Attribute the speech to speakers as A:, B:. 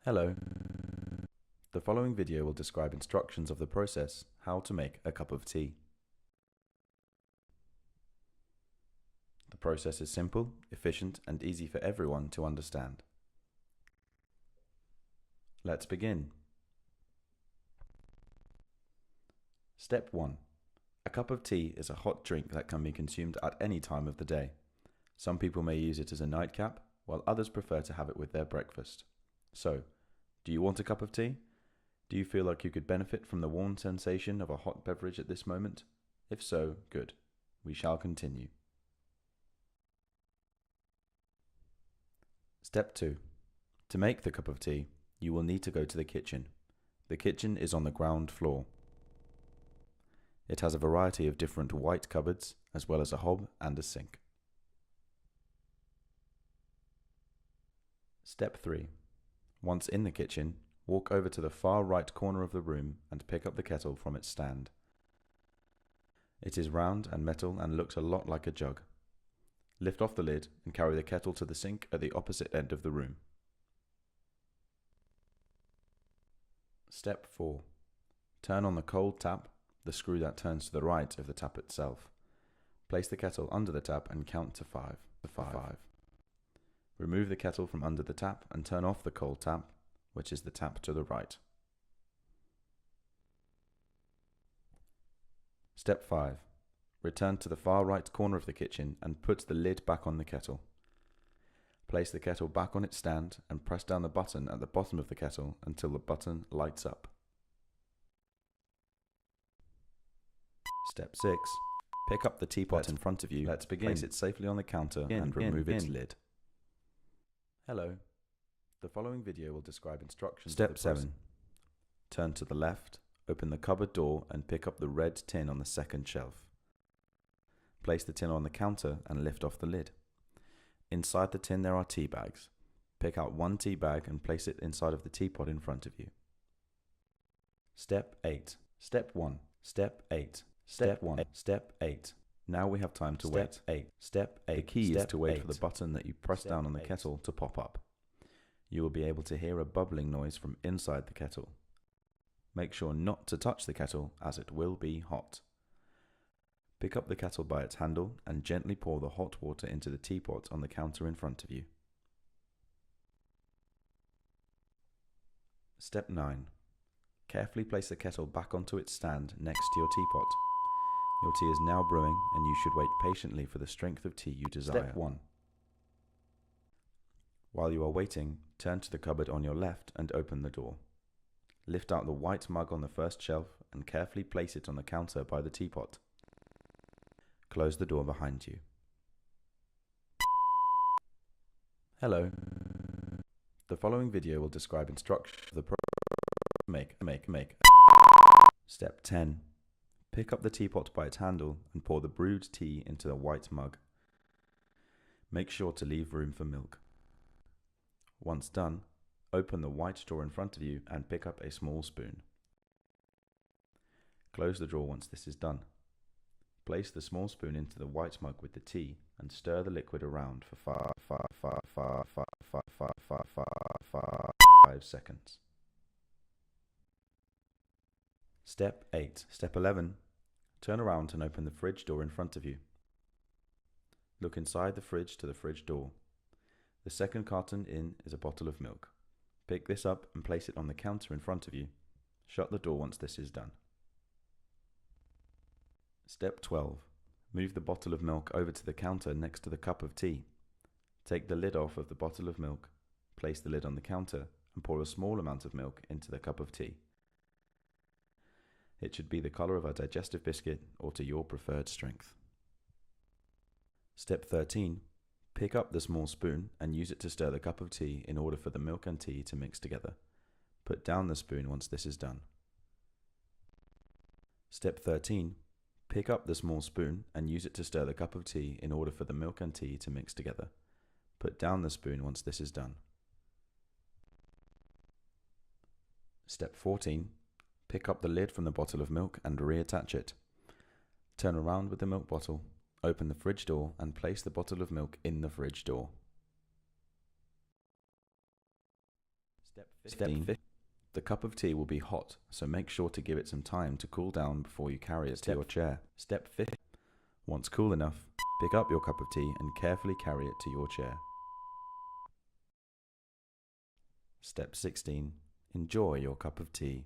A: Hello. The following video will describe instructions of the process, how to make a cup of tea. The process is simple, efficient, and easy for everyone to understand. Let's begin. Step 1. A cup of tea is a hot drink that can be consumed at any time of the day. Some people may use it as a nightcap, while others prefer to have it with their breakfast. So, do you want a cup of tea? Do you feel like you could benefit from the warm sensation of a hot beverage at this moment? If so, good. We shall continue. Step 2. To make the cup of tea, you will need to go to the kitchen. The kitchen is on the ground floor. It has a variety of different white cupboards, as well as a hob and a sink. Step 3. Once in the kitchen, walk over to the far right corner of the room and pick up the kettle from its stand. It is round and metal and looks a lot like a jug. Lift off the lid and carry the kettle to the sink at the opposite end of the room. Step 4. Turn on the cold tap, the screw that turns to the right of the tap itself. Place the kettle under the tap and count to 5. Remove the kettle from under the tap and turn off the cold tap, which is the tap to the right. Step 5. Return to the far right corner of the kitchen and put the lid back on the kettle. Place the kettle back on its stand and press down the button at the bottom of the kettle until the button lights up. Step 6. Pick up the teapot in front of you. Let's begin. Place it safely on the counter and remove its lid. Hello. The following video will describe instructions. Step 7. Turn to the left, open the cupboard door and pick up the red tin on the second shelf. Place the tin on the counter and lift off the lid. Inside the tin there are tea bags. Pick out one tea bag and place it inside of the teapot in front of you. Step 8. Step 1. Step 8. Step 1. Step 8. Now we have time to wait. Step 8. The key is to wait for the button that you press down on the kettle to pop up. You will be able to hear a bubbling noise from inside the kettle. Make sure not to touch the kettle as it will be hot. Pick up the kettle by its handle and gently pour the hot water into the teapot on the counter in front of you. Step 9. Carefully place the kettle back onto its stand next to your teapot. Your tea is now brewing and you should wait patiently for the strength of tea you desire. Step 1. While you are waiting, turn to the cupboard on your left and open the door. Lift out the white mug on the first shelf and carefully place it on the counter by the teapot. Close the door behind you. Hello. The following video will describe instructions for the make. Step 10. Pick up the teapot by its handle and pour the brewed tea into the white mug. Make sure to leave room for milk. Once done, open the white drawer in front of you and pick up a small spoon. Close the drawer once this is done. Place the small spoon into the white mug with the tea and stir the liquid around for 5 seconds. Step 8. Step 11. Turn around and open the fridge door in front of you. Look inside the fridge to the fridge door. The second carton in is a bottle of milk. Pick this up and place it on the counter in front of you. Shut the door once this is done. Step 12. Move the bottle of milk over to the counter next to the cup of tea. Take the lid off of the bottle of milk, place the lid on the counter and pour a small amount of milk into the cup of tea. It should be the color of a digestive biscuit or to your preferred strength. Step 13. Pick up the small spoon and use it to stir the cup of tea in order for the milk and tea to mix together. Put down the spoon once this is done. Step 13. Pick up the small spoon and use it to stir the cup of tea in order for the milk and tea to mix together. Put down the spoon once this is done. Step 14. Pick up the lid from the bottle of milk and reattach it. Turn around with the milk bottle, open the fridge door and place the bottle of milk in the fridge door. Step Step 15. The cup of tea will be hot, so make sure to give it some time to cool down before you carry it to your chair. Step 15. Once cool enough, pick up your cup of tea and carefully carry it to your chair. Step 16. Enjoy your cup of tea.